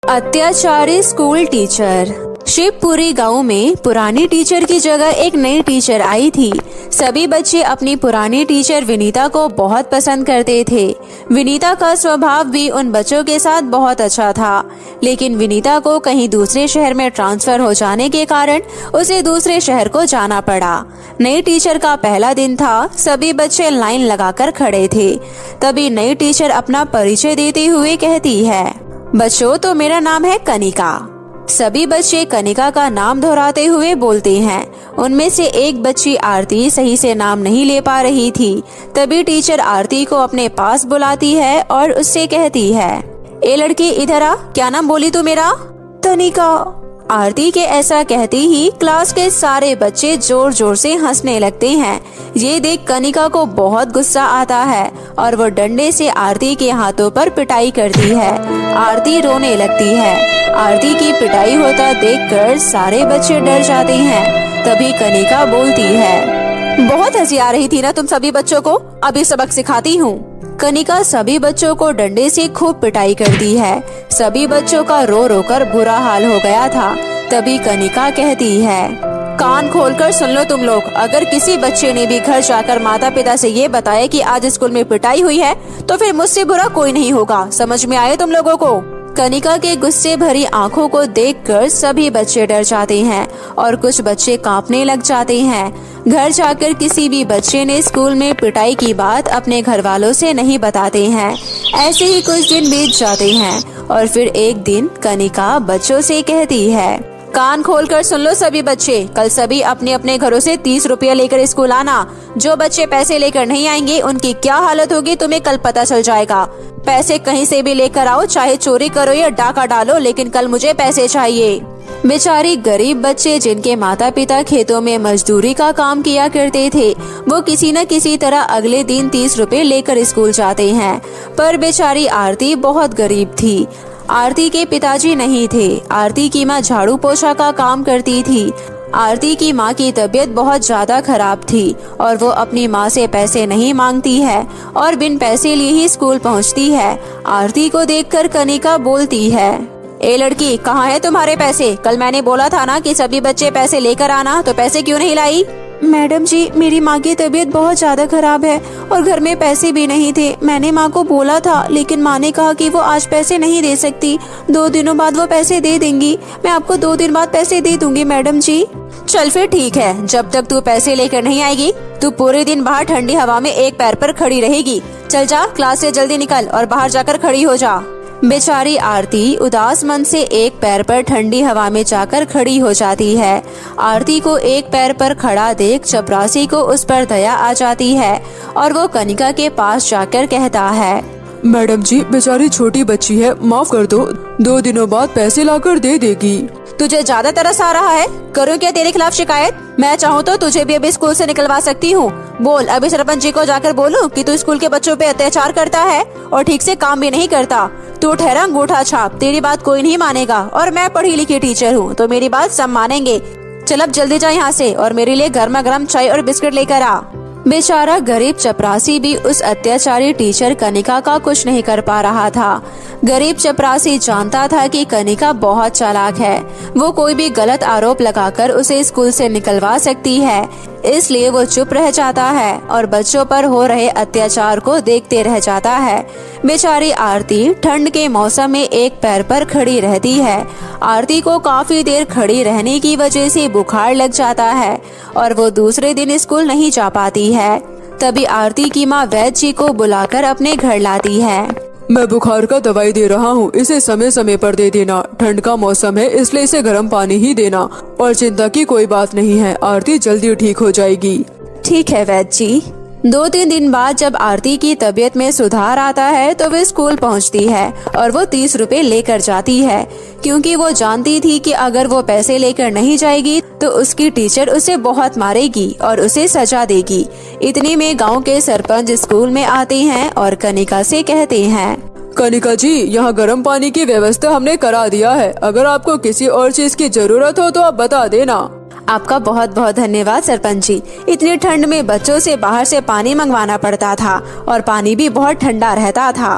अत्याचारी school teacher. Shivpuri गांव में पुरानी टीचर की जगह एक नई टीचर आई थी। सभी बच्चे अपनी पुरानी टीचर विनीता को बहुत पसंद करते थे। विनीता का स्वभाव भी उन बच्चों के साथ बहुत अच्छा था, लेकिन विनीता को कहीं दूसरे शहर में ट्रांसफर हो जाने के कारण उसे दूसरे शहर को जाना पड़ा। नई टीचर का पहला दिन था। सभी बच्चे लाइन लगाकर खड़े थे। तभी नई टीचर अपना परिचय देते हुए कहती है, बच्चों, तो मेरा नाम है कनिका। सभी बच्चे कनिका का नाम दोहराते हुए बोलते हैं। उनमें से एक बच्ची आरती सही से नाम नहीं ले पा रही थी। तभी टीचर आरती को अपने पास बुलाती है और उससे कहती है, ए लड़की, इधर आ। क्या नाम बोली तू मेरा? कनिका। आरती के ऐसा कहते ही क्लास के सारे बच्चे जोर जोर से हंसने लगते हैं। ये देख कनिका को बहुत गुस्सा आता है और वो डंडे से आरती के हाथों पर पिटाई करती है। आरती रोने लगती है। आरती की पिटाई होता देखकर सारे बच्चे डर जाते हैं। तभी कनिका बोलती है, बहुत हंसी आ रही थी ना तुम सभी बच्चों को, अभी सबक सिखाती हूँ। कनिका सभी बच्चों को डंडे से खूब पिटाई करती है। सभी बच्चों का रो रो कर बुरा हाल हो गया था। तभी कनिका कहती है, कान खोलकर सुन लो तुम लोग, अगर किसी बच्चे ने भी घर जाकर माता पिता से ये बताया कि आज स्कूल में पिटाई हुई है तो फिर मुझसे बुरा कोई नहीं होगा। समझ में आए तुम लोगों को? कनिका के गुस्से भरी आंखों को देखकर सभी बच्चे डर जाते हैं और कुछ बच्चे कांपने लग जाते हैं। घर जाकर किसी भी बच्चे ने स्कूल में पिटाई की बात अपने घर वालों से नहीं बताते हैं। ऐसे ही कुछ दिन बीत जाते हैं और फिर एक दिन कनिका बच्चों से कहती है, कान खोलकर सुन लो सभी बच्चे, कल सभी अपने अपने घरों से 30 रुपया लेकर स्कूल आना। जो बच्चे पैसे लेकर नहीं आएंगे उनकी क्या हालत होगी तुम्हें कल पता चल जाएगा। पैसे कहीं से भी लेकर आओ, चाहे चोरी करो या डाका डालो, लेकिन कल मुझे पैसे चाहिए। बेचारी गरीब बच्चे जिनके माता पिता खेतों में मजदूरी का काम किया करते थे, वो किसी न किसी तरह अगले दिन 30 रुपए लेकर स्कूल जाते हैं। पर बेचारी आरती बहुत गरीब थी। आरती के पिताजी नहीं थे। आरती की माँ झाड़ू पोछा का काम करती थी। आरती की माँ की तबीयत बहुत ज्यादा खराब थी और वो अपनी माँ से पैसे नहीं मांगती है और बिन पैसे लिए ही स्कूल पहुँचती है। आरती को देखकर कनिका बोलती है, ए लड़की, कहाँ है तुम्हारे पैसे? कल मैंने बोला था ना कि सभी बच्चे पैसे लेकर आना, तो पैसे क्यों नहीं लाई? मैडम जी, मेरी माँ की तबीयत बहुत ज्यादा खराब है और घर में पैसे भी नहीं थे। मैंने माँ को बोला था, लेकिन माँ ने कहा कि वो आज पैसे नहीं दे सकती, 2 दिनों बाद वो पैसे दे देंगी। मैं आपको 2 दिन बाद पैसे दे दूंगी मैडम जी। चल फिर ठीक है, जब तक तू पैसे लेकर नहीं आएगी तू पूरे दिन बाहर ठंडी हवा में एक पैर पर खड़ी रहेगी। चल जा, क्लास से जल्दी निकल और बाहर जाकर खड़ी हो जा। बेचारी आरती उदास मन से एक पैर पर ठंडी हवा में जाकर खड़ी हो जाती है। आरती को एक पैर पर खड़ा देख चपरासी को उस पर दया आ जाती है और वो कनिका के पास जाकर कहता है, मैडम जी, बेचारी छोटी बच्ची है, माफ कर दो, 2 दिनों बाद पैसे लाकर दे देगी। तुझे ज्यादा तरस आ रहा है? करूँ क्या तेरे खिलाफ शिकायत? मैं चाहूँ तो तुझे भी अभी स्कूल से निकलवा सकती हूँ। बोल, अभी सरपंच जी को जाकर बोलूँ कि तू स्कूल के बच्चों पे अत्याचार करता है और ठीक से काम भी नहीं करता। तू ठहरा अंगूठा छाप, तेरी बात कोई नहीं मानेगा और मैं पढ़ी लिखी टीचर हूँ तो मेरी बात सब मानेंगे। चल अब जल्दी जा यहाँ से और मेरे लिए गर्मा गर्म चाय और बिस्किट लेकर आ। बेचारा गरीब चपरासी भी उस अत्याचारी टीचर कनिका का कुछ नहीं कर पा रहा था। गरीब चपरासी जानता था कि कनिका बहुत चालाक है, वो कोई भी गलत आरोप लगाकर उसे स्कूल से निकलवा सकती है। इसलिए वो चुप रह जाता है और बच्चों पर हो रहे अत्याचार को देखते रह जाता है। बेचारी आरती ठंड के मौसम में एक पैर पर खड़ी रहती है। आरती को काफी देर खड़ी रहने की वजह से बुखार लग जाता है और वो दूसरे दिन स्कूल नहीं जा पाती है। तभी आरती की माँ वैद्य जी को बुलाकर अपने घर लाती है। मैं बुखार का दवाई दे रहा हूँ, इसे समय समय पर दे देना। ठंड का मौसम है इसलिए इसे गर्म पानी ही देना और चिंता की कोई बात नहीं है, आरती जल्दी ठीक हो जाएगी। ठीक है वैद्य जी। 2-3 दिन बाद जब आरती की तबीयत में सुधार आता है तो वे स्कूल पहुंचती है और वो 30 रुपए लेकर जाती है, क्योंकि वो जानती थी कि अगर वो पैसे लेकर नहीं जाएगी तो उसकी टीचर उसे बहुत मारेगी और उसे सजा देगी। इतने में गांव के सरपंच स्कूल में आते हैं और कनिका से कहते हैं, कनिका जी, यहाँ गर्म पानी की व्यवस्था हमने करा दिया है, अगर आपको किसी और चीज की जरूरत हो तो आप बता देना। आपका बहुत बहुत धन्यवाद सरपंच जी। इतनी ठंड में बच्चों से बाहर से पानी मंगवाना पड़ता था और पानी भी बहुत ठंडा रहता था।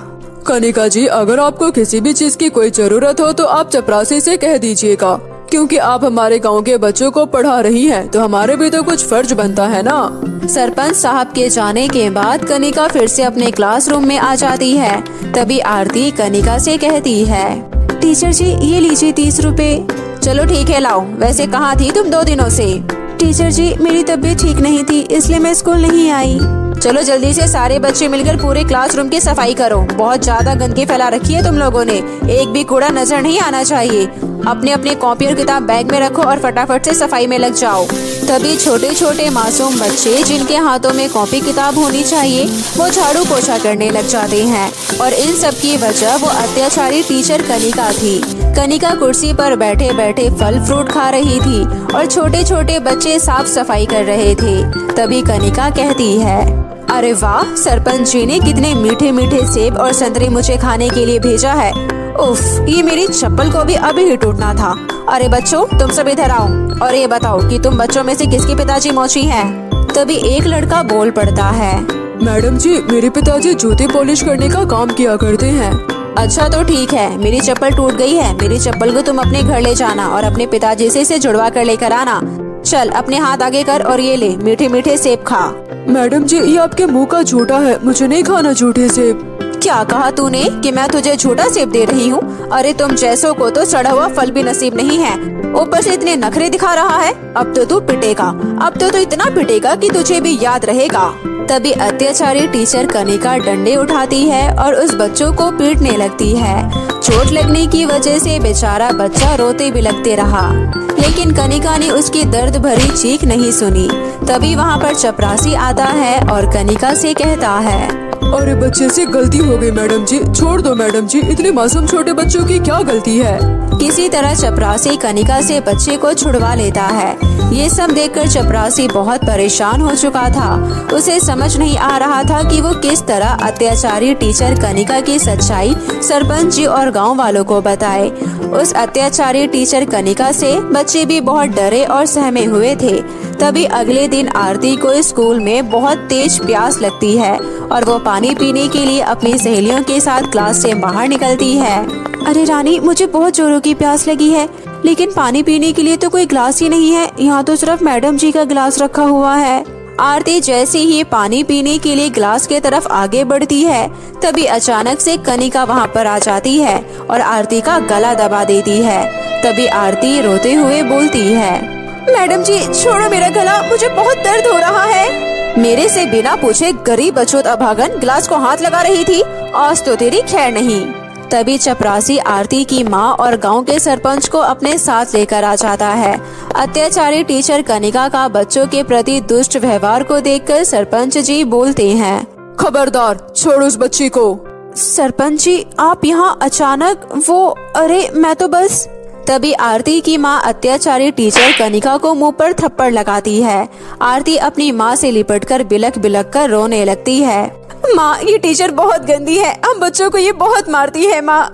कनिका जी, अगर आपको किसी भी चीज की कोई जरूरत हो तो आप चपरासी से कह दीजिएगा, क्योंकि आप हमारे गांव के बच्चों को पढ़ा रही हैं, तो हमारे भी तो कुछ फर्ज बनता है ना। सरपंच साहब के जाने के बाद कनिका फिर से अपने क्लासरूम में आ जाती है। तभी आरती कनिका से कहती है, टीचर जी ये लीजिए 30 रुपए। चलो ठीक है, लाओ। वैसे कहाँ थी तुम 2 दिनों से? टीचर जी मेरी तबीयत ठीक नहीं थी, इसलिए मैं स्कूल नहीं आई। चलो जल्दी से सारे बच्चे मिलकर पूरे क्लासरूम की सफाई करो। बहुत ज्यादा गंदगी फैला रखी है तुम लोगों ने, एक भी कूड़ा नजर नहीं आना चाहिए। अपने अपने कॉपी और किताब बैग में रखो और फटाफट से सफाई में लग जाओ। तभी छोटे छोटे मासूम बच्चे जिनके हाथों में कॉपी किताब होनी चाहिए वो झाड़ू पोछा करने लग जाते हैं, और इन सब की वजह वो अत्याचारी टीचर कनिका थी। कनिका कुर्सी पर बैठे बैठे फल फ्रूट खा रही थी और छोटे छोटे बच्चे साफ सफाई कर रहे थे। तभी कनिका कहती है, अरे वाह, सरपंच जी ने कितने मीठे मीठे सेब और संतरे मुझे खाने के लिए भेजा है। उफ, ये मेरी चप्पल को भी अभी ही टूटना था। अरे बच्चों, तुम सब इधर आओ और ये बताओ कि तुम बच्चों में से किसके पिताजी मौची हैं? तभी एक लड़का बोल पड़ता है, मैडम जी, मेरे पिताजी जूते पॉलिश करने का काम किया करते हैं। अच्छा तो ठीक है, मेरी चप्पल टूट गई है। मेरी चप्पल को तुम अपने घर ले जाना और अपने पिताजी से इसे जुड़वा कर लेकर आना। चल अपने हाथ आगे कर और ये ले, मीठे मीठे सेब खा। मैडम जी, ये आपके मुंह का झूठा है, मुझे नहीं खाना झूठे सेब। क्या कहा तूने कि मैं तुझे झूठा सेब दे रही हूँ? अरे तुम जैसों को तो सड़ा हुआ फल भी नसीब नहीं है, ऊपर से इतने नखरे दिखा रहा है। अब तो तू पिटेगा, अब तो इतना पिटेगा कि तुझे भी याद रहेगा। तभी अत्याचारी टीचर कनिका डंडे उठाती है और उस बच्चों को पीटने लगती है। चोट लगने की वजह से बेचारा बच्चा रोते बिलखते रहा, लेकिन कनिका ने उसकी दर्द भरी चीख नहीं सुनी। तभी वहाँ पर चपरासी आता है और कनिका से कहता है, अरे बच्चे से गलती हो गई मैडम जी, छोड़ दो मैडम जी, इतने मासूम छोटे बच्चों की क्या गलती है। किसी तरह चपरासी कनिका से बच्चे को छुड़वा लेता है। ये सब देखकर चपरासी बहुत परेशान हो चुका था। उसे समझ नहीं आ रहा था कि वो किस तरह अत्याचारी टीचर कनिका की सच्चाई सरपंच जी और गांव वालों को बताए। उस अत्याचारी टीचर कनिका से बच्चे भी बहुत डरे और सहमे हुए थे। तभी अगले दिन आरती को स्कूल में बहुत तेज प्यास लगती है और वो पानी पीने के लिए अपनी सहेलियों के साथ क्लास से बाहर निकलती है। अरे रानी, मुझे बहुत जोरों की प्यास लगी है, लेकिन पानी पीने के लिए तो कोई ग्लास ही नहीं है। यहाँ तो सिर्फ मैडम जी का गिलास रखा हुआ है। आरती जैसे ही पानी पीने के लिए ग्लास के तरफ आगे बढ़ती है, तभी अचानक से कनिका वहाँ पर आ जाती है और आरती का गला दबा देती है। तभी आरती रोते हुए बोलती है, मैडम जी छोड़ो मेरा गला, मुझे बहुत दर्द हो रहा है। मेरे से बिना पूछे गरीब बचोत अभागन गिलास को हाथ लगा रही थी, आज तो तेरी खैर नहीं। तभी चपरासी आरती की माँ और गांव के सरपंच को अपने साथ लेकर आ जाता है। अत्याचारी टीचर कनिका का बच्चों के प्रति दुष्ट व्यवहार को देखकर सरपंच जी बोलते हैं, खबरदार, छोड़ उस बच्ची को। सरपंच जी, आप यहाँ अचानक? वो अरे मैं तो बस। तभी आरती की माँ अत्याचारी टीचर कनिका को मुंह पर थप्पड़ लगाती है। आरती अपनी माँ से लिपटकर बिलख बिलख कर रोने लगती है। माँ, ये टीचर बहुत गंदी है, हम बच्चों को ये बहुत मारती है माँ।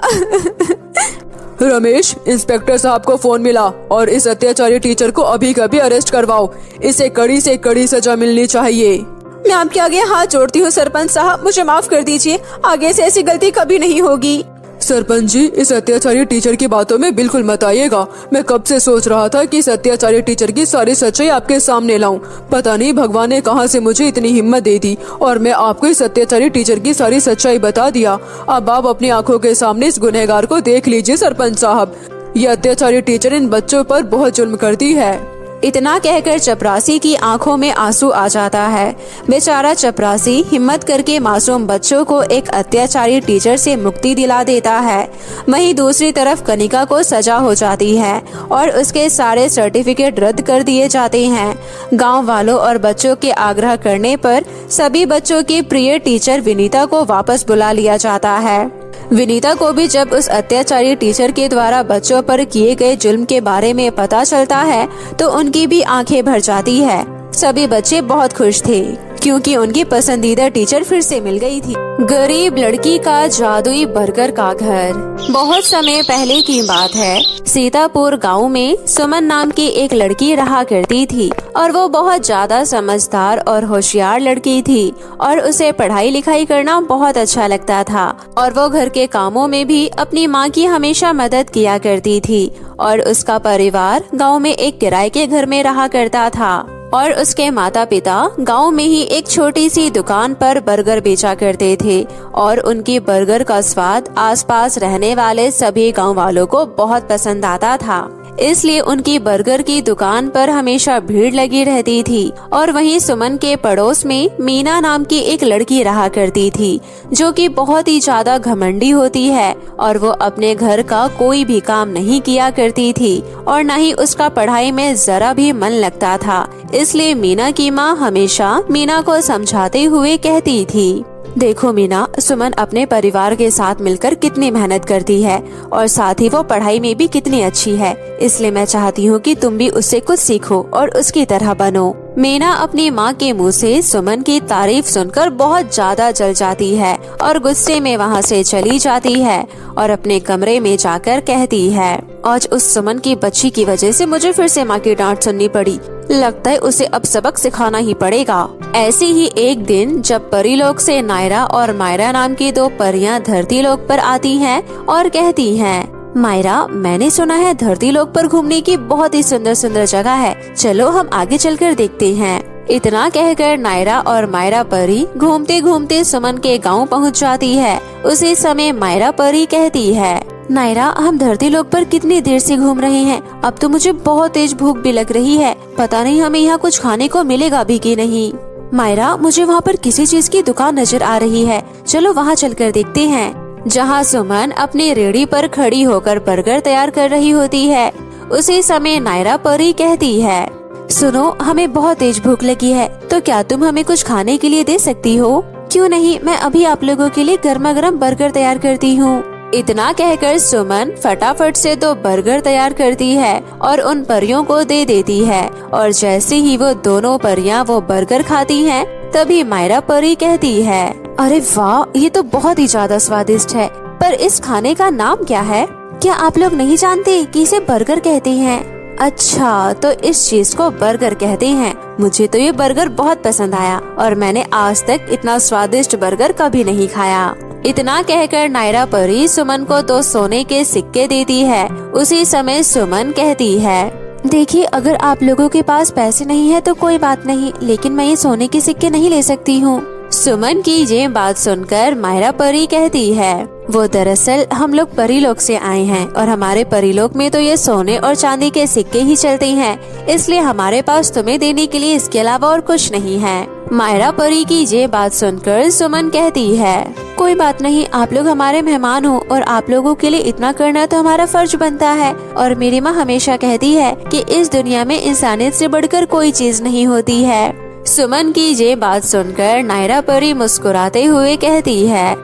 रमेश, इंस्पेक्टर साहब को फोन मिला और इस अत्याचारी टीचर को अभी कभी अरेस्ट करवाओ। इसे कड़ी से कड़ी सजा मिलनी चाहिए। मैं आपके आगे हाथ जोड़ती हूँ सरपंच साहब, मुझे माफ कर दीजिए, आगे से ऐसी गलती कभी नहीं होगी। सरपंच जी, इस अत्याचारी टीचर की बातों में बिल्कुल मत आइएगा। मैं कब से सोच रहा था कि इस अत्याचारी टीचर की सारी सच्चाई आपके सामने लाऊं। पता नहीं भगवान ने कहां से मुझे इतनी हिम्मत दे दी और मैं आपको इस अत्याचारी टीचर की सारी सच्चाई बता दिया। अब आप अपनी आंखों के सामने इस गुनहगार को देख लीजिए सरपंच साहब। ये अत्याचारी टीचर इन बच्चों पर बहुत जुल्म करती है। इतना कहकर चपरासी की आंखों में आंसू आ जाता है। बेचारा चपरासी हिम्मत करके मासूम बच्चों को एक अत्याचारी टीचर से मुक्ति दिला देता है। वहीं दूसरी तरफ कनिका को सजा हो जाती है और उसके सारे सर्टिफिकेट रद्द कर दिए जाते हैं। गांव वालों और बच्चों के आग्रह करने पर सभी बच्चों की प्रिय टीचर विनीता को वापस बुला लिया जाता है। विनीता को भी जब उस अत्याचारी टीचर के द्वारा बच्चों पर किए गए जुल्म के बारे में पता चलता है तो उनकी भी आंखें भर जाती है। सभी बच्चे बहुत खुश थे क्योंकि उनकी पसंदीदा टीचर फिर से मिल गई थी। गरीब लड़की का जादुई बर्गर का घर। बहुत समय पहले की बात है। सीतापुर गांव में सुमन नाम की एक लड़की रहा करती थी और वो बहुत ज्यादा समझदार और होशियार लड़की थी और उसे पढ़ाई लिखाई करना बहुत अच्छा लगता था और वो घर के कामों में भी अपनी माँ की हमेशा मदद किया करती थी। और उसका परिवार गांव में एक किराए के घर में रहा करता था और उसके माता पिता गांव में ही एक छोटी सी दुकान पर बर्गर बेचा करते थे और उनकी बर्गर का स्वाद आसपास रहने वाले सभी गांव वालों को बहुत पसंद आता था। इसलिए उनकी बर्गर की दुकान पर हमेशा भीड़ लगी रहती थी। और वहीं सुमन के पड़ोस में मीना नाम की एक लड़की रहा करती थी जो कि बहुत ही ज्यादा घमंडी होती है और वो अपने घर का कोई भी काम नहीं किया करती थी और न ही उसका पढ़ाई में जरा भी मन लगता था। इसलिए मीना की माँ हमेशा मीना को समझाते हुए कहती थी, देखो मीना, सुमन अपने परिवार के साथ मिलकर कितनी मेहनत करती है और साथ ही वो पढ़ाई में भी कितनी अच्छी है। इसलिए मैं चाहती हूँ कि तुम भी उससे कुछ सीखो और उसकी तरह बनो। मीना अपनी माँ के मुँह से सुमन की तारीफ सुनकर बहुत ज्यादा जल जाती है और गुस्से में वहाँ से चली जाती है और अपने कमरे में जाकर कहती है, आज उस सुमन की बच्ची की वजह से मुझे फिर से माँ की डांट सुननी पड़ी। लगता है उसे अब सबक सिखाना ही पड़ेगा। ऐसे ही एक दिन जब परीलोक से नायरा और मायरा नाम की दो परियां धरती लोक पर आती हैं और कहती हैं, मायरा, मैंने सुना है धरती लोक पर घूमने की बहुत ही सुंदर सुंदर जगह है, चलो हम आगे चलकर देखते हैं। इतना कहकर नायरा और मायरा परी घूमते घूमते सुमन के गांव पहुंच जाती है। उसी समय मायरा परी कहती है, नायरा, हम धरती लोक पर कितनी देर से घूम रहे हैं, अब तो मुझे बहुत तेज भूख भी लग रही है, पता नहीं हमें यहाँ कुछ खाने को मिलेगा भी कि नहीं। मायरा, मुझे वहाँ पर किसी चीज की दुकान नजर आ रही है, चलो वहाँ चलकर देखते हैं। जहाँ सुमन अपनी रेहड़ी पर खड़ी होकर बर्गर तैयार कर रही होती है, उसी समय नायरा परी कहती है, सुनो, हमें बहुत तेज भूख लगी है, तो क्या तुम हमें कुछ खाने के लिए दे सकती हो? क्यों नहीं, मैं अभी आप लोगों के लिए गर्मा गर्म बर्गर तैयार करती हूँ। इतना कहकर सुमन फटाफट से दो बर्गर तैयार करती है और उन परियों को दे देती है। और जैसे ही वो दोनों परियां वो बर्गर खाती हैं, तभी मायरा परी कहती है, अरे वाह, ये तो बहुत ही ज्यादा स्वादिष्ट है, पर इस खाने का नाम क्या है? क्या आप लोग नहीं जानते कि इसे बर्गर कहते हैं? अच्छा, तो इस चीज को बर्गर कहते हैं। मुझे तो ये बर्गर बहुत पसंद आया और मैंने आज तक इतना स्वादिष्ट बर्गर कभी नहीं खाया। इतना कहकर नायरा परी सुमन को 2 सोने के सिक्के देती है। उसी समय सुमन कहती है, देखिए, अगर आप लोगों के पास पैसे नहीं है तो कोई बात नहीं, लेकिन मैं ये सोने के सिक्के नहीं ले सकती हूँ। सुमन की ये बात सुनकर मायरा परी कहती है, वो दरअसल हम लोग परीलोक से आए हैं और हमारे परीलोक में तो ये सोने और चांदी के सिक्के ही चलते हैं, इसलिए हमारे पास तुम्हें देने के लिए इसके अलावा और कुछ नहीं है। मायरा परी की ये बात सुनकर सुमन कहती है, कोई बात नहीं, आप लोग हमारे मेहमान हो और आप लोगों के लिए इतना करना तो हमारा फर्ज बनता है। और मेरी माँ हमेशा कहती है कि इस दुनिया में इंसानियत से बढ़कर कोई चीज नहीं होती है। सुमन की ये बात सुनकर नायरा परी मुस्कुराते हुए कहती है,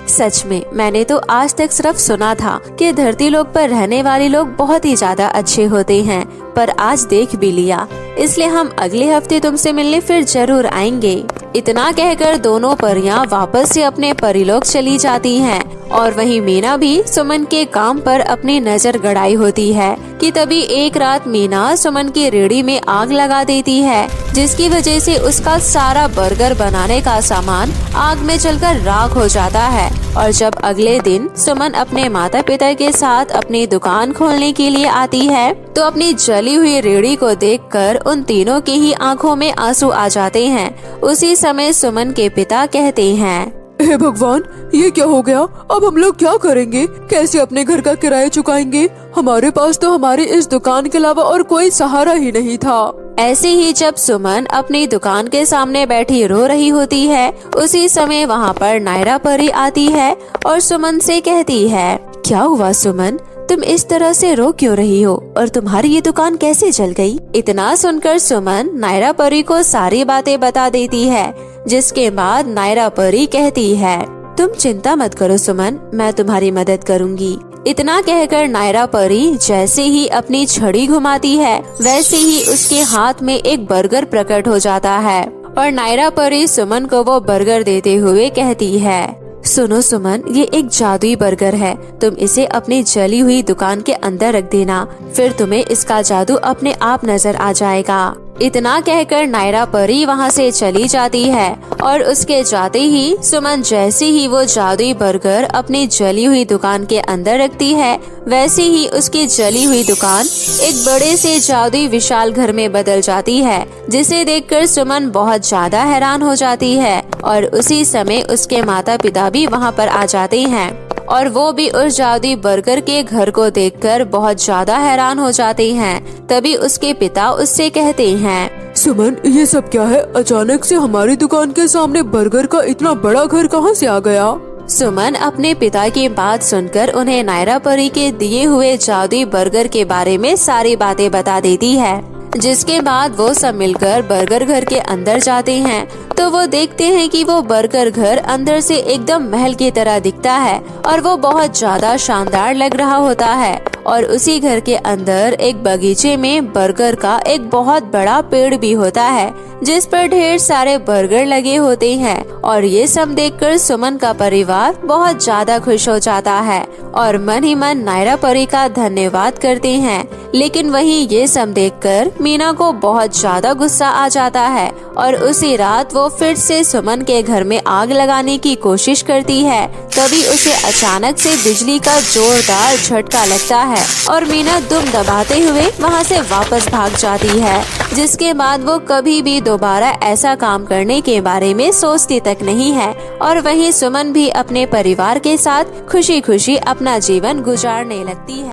सच में मैंने तो आज तक सिर्फ सुना था कि धरती लोक पर रहने वाले लोग बहुत ही ज्यादा अच्छे होते हैं, पर आज देख भी लिया, इसलिए हम अगले हफ्ते तुमसे मिलने फिर जरूर आएंगे। इतना कहकर दोनों परियां वापस से अपने परीलोक चली जाती हैं और वहीं मीना भी सुमन के काम पर अपनी नजर गड़ाई होती है कि तभी एक रात मीना सुमन की रेहड़ी में आग लगा देती है, जिसकी वजह से उसका सारा बर्गर बनाने का सामान आग में जलकर राख हो जाता है। और जब अगले दिन सुमन अपने माता पिता के साथ अपनी दुकान खोलने के लिए आती है, तो अपनी जली हुई रेहड़ी को देखकर उन तीनों की ही आंखों में आंसू आ जाते हैं। उसी समय सुमन के पिता कहते हैं, हे भगवान, ये क्या हो गया? अब हम लोग क्या करेंगे? कैसे अपने घर का किराया चुकाएंगे? हमारे पास तो हमारी इस दुकान के अलावा और कोई सहारा ही नहीं था। ऐसे ही जब सुमन अपनी दुकान के सामने बैठी रो रही होती है, उसी समय वहाँ पर नायरा परी आती है और सुमन से कहती है, क्या हुआ सुमन, तुम इस तरह से रो क्यों रही हो और तुम्हारी ये दुकान कैसे जल गई? इतना सुनकर सुमन नायरा परी को सारी बातें बता देती है, जिसके बाद नायरा परी कहती है, तुम चिंता मत करो सुमन, मैं तुम्हारी मदद करूँगी। इतना कहकर नायरा परी जैसे ही अपनी छड़ी घुमाती है, वैसे ही उसके हाथ में एक बर्गर प्रकट हो जाता है और नायरा परी सुमन को वो बर्गर देते हुए कहती है, सुनो सुमन, ये एक जादुई बर्गर है, तुम इसे अपनी जली हुई दुकान के अंदर रख देना, फिर तुम्हें इसका जादू अपने आप नजर आ जाएगा। इतना कहकर नायरा परी वहाँ से चली जाती है और उसके जाते ही सुमन जैसे ही वो जादुई बर्गर अपनी जली हुई दुकान के अंदर रखती है, वैसे ही उसकी जली हुई दुकान एक बड़े से जादुई विशाल घर में बदल जाती है, जिसे देखकर सुमन बहुत ज्यादा हैरान हो जाती है। और उसी समय उसके माता पिता भी वहाँ पर आ जाते हैं और वो भी उस जादुई बर्गर के घर को देखकर बहुत ज्यादा हैरान हो जाते हैं। तभी उसके पिता उससे कहते हैं, सुमन, ये सब क्या है? अचानक से हमारी दुकान के सामने बर्गर का इतना बड़ा घर कहाँ से आ गया? सुमन अपने पिता की बात सुनकर उन्हें नायरा परी के दिए हुए जादुई बर्गर के बारे में सारी बातें बता देती है, जिसके बाद वो सब मिलकर बर्गर घर के अंदर जाते हैं। तो वो देखते हैं कि वो बर्गर घर अंदर से एकदम महल की तरह दिखता है और वो बहुत ज्यादा शानदार लग रहा होता है। और उसी घर के अंदर एक बगीचे में बर्गर का एक बहुत बड़ा पेड़ भी होता है, जिस पर ढेर सारे बर्गर लगे होते हैं। और ये सब देखकर सुमन का परिवार बहुत ज्यादा खुश हो जाता है और मन ही मन नायरा परी का धन्यवाद करते हैं। लेकिन वहीं ये सब देखकर मीना को बहुत ज्यादा गुस्सा आ जाता है और उसी रात वो फिर से सुमन के घर में आग लगाने की कोशिश करती है। तभी उसे अचानक से बिजली का जोरदार झटका लगता है और मीना दुम दबाते हुए वहाँ से वापस भाग जाती है, जिसके बाद वो कभी भी दोबारा ऐसा काम करने के बारे में सोचती तक नहीं है। और वहीं सुमन भी अपने परिवार के साथ खुशी खुशी अपना जीवन गुजारने लगती है।